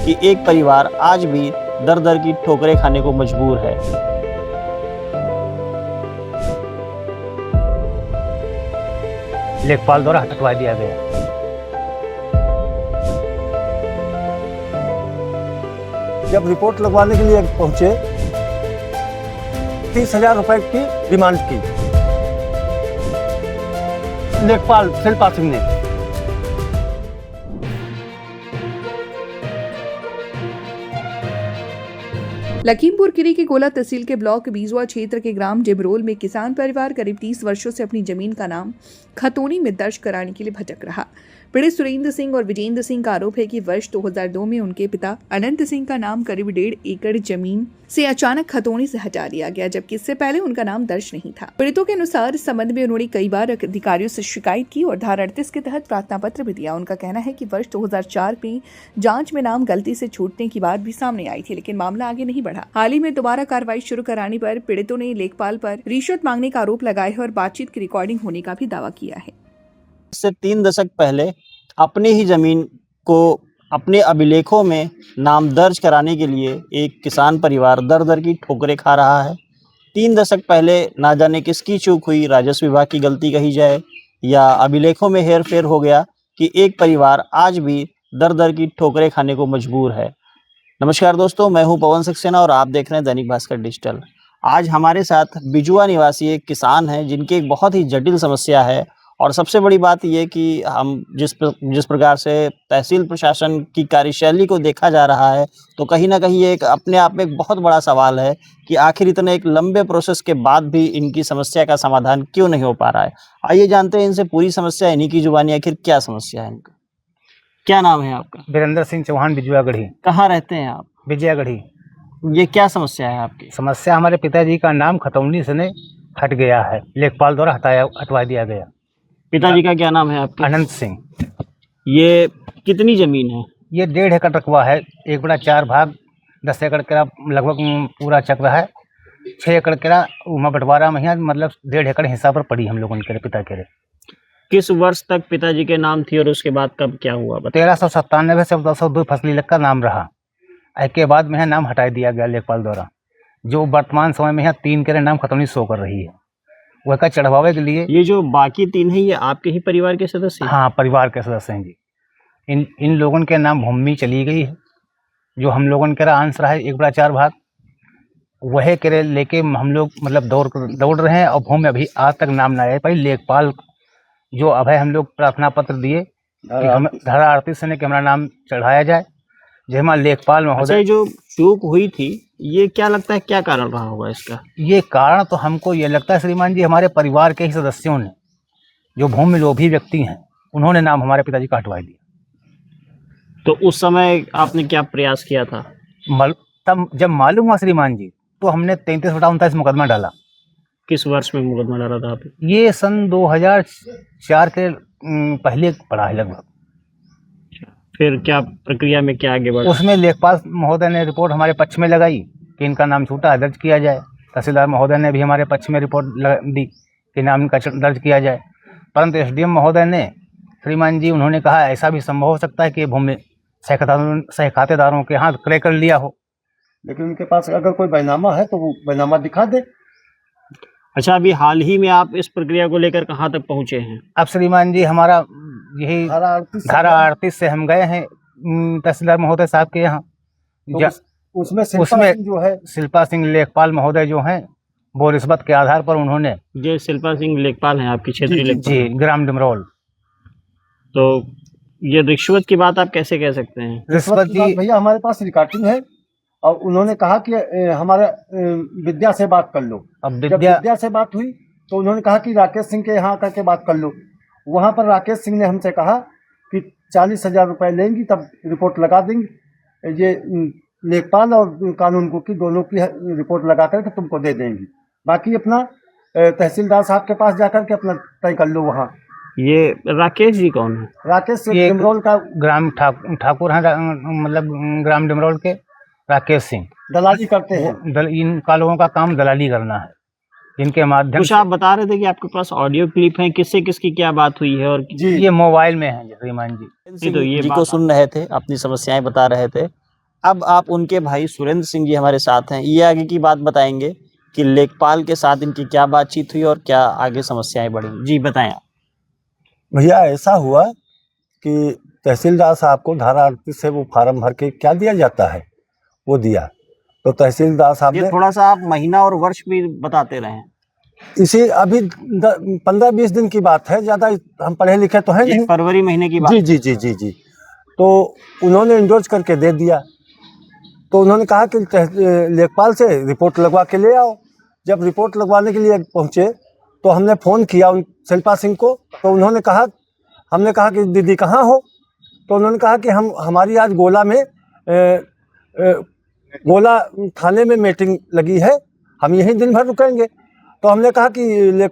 कि एक परिवार आज भी दर दर की ठोकरें खाने को मजबूर है। लेखपाल द्वारा हटवा दिया गया। जब रिपोर्ट लगवाने के लिए पहुंचे 30,000 रुपए की डिमांड की लेखपाल शिल्पा सिंह ने। लखीमपुर खीरी के गोला तहसील के ब्लॉक बीजवा क्षेत्र के ग्राम डिमरोल में किसान परिवार करीब 30 वर्षों से अपनी जमीन का नाम खतौनी में दर्ज कराने के लिए भटक रहा। पीड़ित सुरेंद्र सिंह और विजेंद्र सिंह का आरोप है कि वर्ष 2002 में उनके पिता अनंत सिंह का नाम करीब 1.5 एकड़ जमीन से अचानक खतौनी से हटा दिया गया, जबकि इससे पहले उनका नाम दर्ज नहीं था। पीड़ितों के अनुसार इस संबंध में उन्होंने कई बार अधिकारियों से शिकायत की और धारा 38 के तहत प्रार्थना पत्र भी दिया। उनका कहना है कि वर्ष 2004 में जांच में नाम गलती से छूटने की बात भी सामने आई थी, लेकिन मामला आगे नहीं बढ़ा। हाल ही में दोबारा कार्रवाई शुरू कराने पर पीड़ितों ने लेखपाल पर रिश्वत मांगने का आरोप लगाया है और बातचीत की रिकॉर्डिंग होने का भी दावा किया है। इससे 3 दशक पहले अपनी ही जमीन को अपने अभिलेखों में नाम दर्ज कराने के लिए एक किसान परिवार दर दर की ठोकरें खा रहा है। 3 दशक पहले ना जाने किसकी चूक हुई, राजस्व विभाग की गलती कही जाए या अभिलेखों में हेरफेर हो गया कि एक परिवार आज भी दर दर की ठोकरें खाने को मजबूर है। नमस्कार दोस्तों, मैं हूं पवन सक्सेना और आप देख रहे हैं दैनिक भास्कर डिजिटल। आज हमारे साथ बिजुआ निवासी एक किसान हैं जिनकी एक बहुत ही जटिल समस्या है और सबसे बड़ी बात यह कि हम जिस प्रकार से तहसील प्रशासन की कार्यशैली को देखा जा रहा है तो कहीं ना कहीं एक अपने आप में एक बहुत बड़ा सवाल है कि आखिर इतने एक लंबे प्रोसेस के बाद भी इनकी समस्या का समाधान क्यों नहीं हो पा रहा है। आइए जानते हैं इनसे पूरी समस्या, इन्हीं की जुबानी आखिर क्या समस्या है इनका। क्या नाम है आपका? वीरेंद्र सिंह चौहान, बिजुआगढ़ी। कहाँ रहते हैं आप? विजयागढ़ी। ये क्या समस्या है आपकी? समस्या हमारे पिताजी का नाम खतौनी से हट गया है, लेखपाल द्वारा हटवा दिया गया। पिताजी का क्या नाम है आपका? अनंत सिंह। ये कितनी जमीन है? ये 1.5 एकड़ रकबा है, 1/4 भाग 10 एकड़ का लगभग पूरा चक्र है। 6 एकड़ का बंटवारा में है, मतलब 1.5 एकड़ हिस्सा पर पड़ी हम लोगों के पिता के। किस वर्ष तक पिताजी के नाम थी और उसके बाद कब क्या हुआ? 1397 से 1402 फसली लग का नाम रहा। इसके बाद में है नाम हटा दिया गया लेखपाल द्वारा। जो वर्तमान समय में है 3 के नाम खतौनी शो कर रही है, वह का चढ़वावे के लिए। ये जो बाकी 3 है ये आपके ही परिवार के सदस्य? हाँ, परिवार के सदस्य हैं जी। इन लोगों के नाम भूमि चली गई है, जो हम लोगों के अंश रहा है 1/4 भाग, वह के लेके हम लोग मतलब दौड़ रहे हैं और भूमि अभी आज तक नाम ना आए। भाई लेखपाल जो अब है हम लोग प्रार्थना पत्र दिए कि हम धारा 38 से कि हमारा नाम चढ़ाया जाए, जहाँ लेखपाल महोदय। जो चूक हुई थी ये क्या लगता है क्या कारण रहा होगा इसका? ये कारण तो हमको ये लगता है श्रीमान जी, हमारे परिवार के ही सदस्यों ने, जो भूमि लोभी व्यक्ति हैं, उन्होंने नाम हमारे पिताजी का हटवा दिया। तो उस समय आपने क्या प्रयास किया था? तब जब मालूम हुआ श्रीमान जी तो हमने 33/29 मुकदमा डाला। किस वर्ष में मुकदमा डाला था आपने? ये सन 2004 के पहले पड़ा है लगभग। फिर क्या प्रक्रिया में क्या आगे बढ़ा? उसमें लेखपाल महोदय ने रिपोर्ट हमारे पक्ष में लगाई कि इनका नाम छूटा है, दर्ज किया जाए। तहसीलदार महोदय ने भी हमारे पक्ष में रिपोर्ट दी कि नाम का दर्ज किया जाए। परंतु एसडीएम महोदय ने श्रीमान जी उन्होंने कहा ऐसा भी संभव हो सकता है कि भूमि सहखातेदारों के हाथ क्रय कर लिया हो, लेकिन उनके पास अगर कोई बैनामा है तो वो बैनामा दिखा दे। अच्छा, अभी हाल ही में आप इस प्रक्रिया को लेकर कहाँ तक पहुँचे हैं? अब श्रीमान जी हमारा यही धारा 38 से हम गए हैं तहसीलदार महोदय साहब के यहाँ। तो उसमें जो है शिल्पा सिंह लेखपाल महोदय जो हैं, वो रिश्वत के आधार पर उन्होंने। जो शिल्पा सिंह लेखपाल हैं आपकी क्षेत्रीय लेखपाल? जी, ग्राम डिमरोल। तो ये रिश्वत की बात आप कैसे कह सकते हैं? रिश्वत जी भैया हमारे पास रिकॉर्डिंग है और उन्होंने कहा कि हमारे विद्या से बात कर लो। अब जब विद्या से बात हुई तो उन्होंने कहा कि राकेश सिंह के यहाँ करके बात कर लो। वहाँ पर राकेश सिंह ने हमसे कहा कि 40,000 रुपये लेंगी तब रिपोर्ट लगा देंगे। ये लेखपाल और कानून को की दोनों की रिपोर्ट लगा करके तुमको दे देंगी, बाकी अपना तहसीलदार साहब के पास जाकर के अपना तय कर लो। वहाँ ये राकेश जी कौन है? राकेश डिमरोल का ग्राम ठाकुर हैं, मतलब ग्राम डिमरोल के राकेश सिंह दलाली करते हैं। इन लोगों का काम दलाली करना है, जिनके माध्यम कुछ आप बता रहे थे कि आपके पास ऑडियो क्लिप है, किससे किसकी क्या बात हुई है? और जी ये मोबाइल में है श्रीमान जी। तो ये जी को सुन रहे थे, अपनी समस्याएं बता रहे थे। अब आप उनके भाई सुरेंद्र सिंह जी हमारे साथ हैं, ये आगे की बात बताएंगे कि लेखपाल के साथ इनकी क्या बातचीत हुई और क्या आगे समस्याएं बढ़ी। जी बताएं आप। भैया ऐसा हुआ कि तहसीलदार साहब को धारा 38 से वो फार्म भर के क्या दिया जाता है वो दिया, तो तहसीलदार साहब ये ने थोड़ा सा आप महीना और वर्ष भी बताते रहे। इसी अभी 15-20 दिन की बात है, ज़्यादा हम पढ़े लिखे तो हैं नहीं। फरवरी महीने की बात। जी जी जी जी जी। तो उन्होंने इंडोज करके दे दिया, तो उन्होंने कहा कि लेखपाल से रिपोर्ट लगवा के ले आओ। जब रिपोर्ट लगवाने के लिए पहुँचे तो हमने फ़ोन किया उन शिल्पा सिंह को, तो उन्होंने कहा, हमने कहा कि दीदी कहाँ हो, तो उन्होंने कहा कि हमारी आज गोला में गोला थाने में मीटिंग लगी है, हम यहीं दिन भर रुकेंगे। तो हमने कहा कि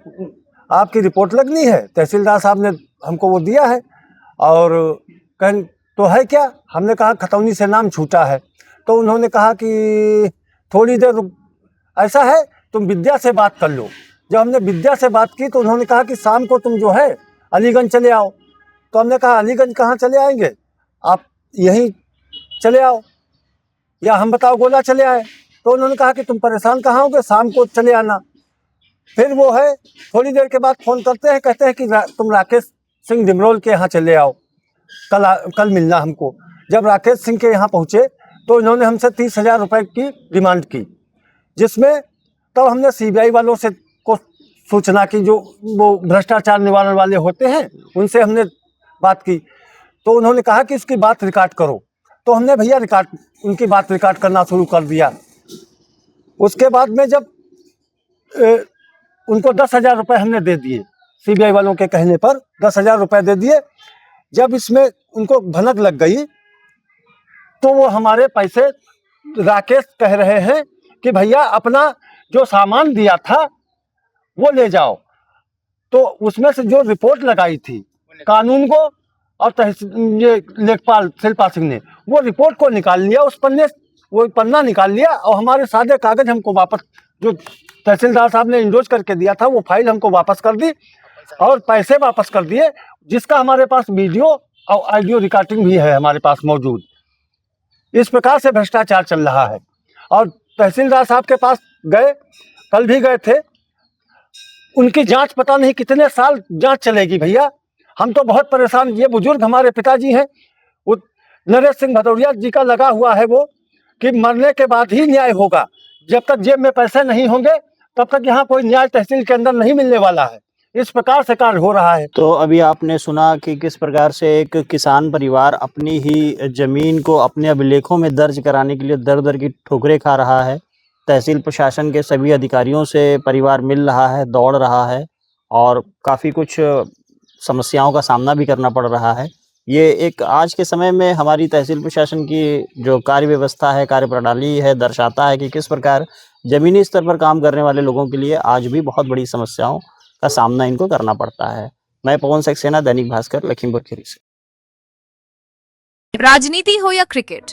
आपकी रिपोर्ट लगनी है, तहसीलदार साहब ने हमको वो दिया है, और कहें तो है क्या, हमने कहा खतौनी से नाम छूटा है। तो उन्होंने कहा कि थोड़ी देर रुक, ऐसा है तुम विद्या से बात कर लो। जब हमने विद्या से बात की तो उन्होंने कहा कि शाम को तुम जो है अलीगंज चले आओ। तो हमने कहा अलीगंज कहाँ चले आएंगे, आप यहीं चले आओ या हम बताओ गोला चले आए। तो उन्होंने कहा कि तुम परेशान कहाँ होगे, शाम को चले आना। फिर वो है थोड़ी देर के बाद फ़ोन करते हैं, कहते हैं कि तुम राकेश सिंह डिमरोल के यहाँ चले आओ, कल मिलना हमको। जब राकेश सिंह के यहाँ पहुँचे तो इन्होंने हमसे 30,000 रुपये की डिमांड की, जिसमें तब हमने CBI वालों से को सूचना की, जो वो भ्रष्टाचार निवारण वाले होते हैं, उनसे हमने बात की। तो उन्होंने कहा कि इसकी बात रिकॉर्ड करो। तो हमने भैया उनकी बात रिकॉर्ड करना शुरू कर दिया। उसके बाद में जब उनको 10,000 रुपये हमने दे दिए, CBI वालों के कहने पर 10,000 रुपये दे दिए। जब इसमें उनको भनक लग गई तो वो हमारे पैसे, राकेश कह रहे हैं कि भैया अपना जो सामान दिया था वो ले जाओ। तो उसमें से जो रिपोर्ट लगाई थी कानून को और ये लेखपाल शिल्पा सिंह ने वो रिपोर्ट को निकाल लिया, उस पन्ना निकाल लिया, और हमारे सादे कागज हमको वापस, जो तहसीलदार साहब ने इंडोज करके दिया था वो फाइल हमको वापस कर दी और पैसे वापस कर दिए, जिसका हमारे पास वीडियो और ऑडियो रिकॉर्डिंग भी है हमारे पास मौजूद। इस प्रकार से भ्रष्टाचार चल रहा है। और तहसीलदार साहब के पास गए, कल भी गए थे, उनकी जांच पता नहीं कितने साल जांच चलेगी भैया। हम तो बहुत परेशान, ये बुजुर्ग हमारे पिताजी हैं, वो नरेश सिंह भदौरिया जी का लगा हुआ है वो कि मरने के बाद ही न्याय होगा, जब तक जेब में पैसे नहीं होंगे तब तक यहाँ कोई न्याय तहसील के अंदर नहीं मिलने वाला है। इस प्रकार से कार्य हो रहा है। तो अभी आपने सुना कि किस प्रकार से एक किसान परिवार अपनी ही जमीन को अपने अभिलेखों में दर्ज कराने के लिए दर दर की ठोकरें खा रहा है। तहसील प्रशासन के सभी अधिकारियों से परिवार मिल रहा है, दौड़ रहा है और काफ़ी कुछ समस्याओं का सामना भी करना पड़ रहा है। ये एक आज के समय में हमारी तहसील प्रशासन की जो कार्य व्यवस्था है, कार्य प्रणाली है, दर्शाता है कि किस प्रकार ज़मीनी स्तर पर काम करने वाले लोगों के लिए आज भी बहुत बड़ी समस्याओं का सामना इनको करना पड़ता है। मैं पवन सक्सेना, दैनिक भास्कर, लखीमपुर खीरी से। राजनीति हो या क्रिकेट,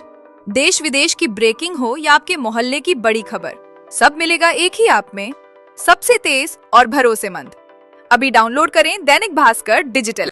देश विदेश की ब्रेकिंग हो या आपके मोहल्ले की बड़ी खबर, सब मिलेगा एक ही ऐप में, सबसे तेज और भरोसेमंद। अभी डाउनलोड करें दैनिक भास्कर डिजिटल।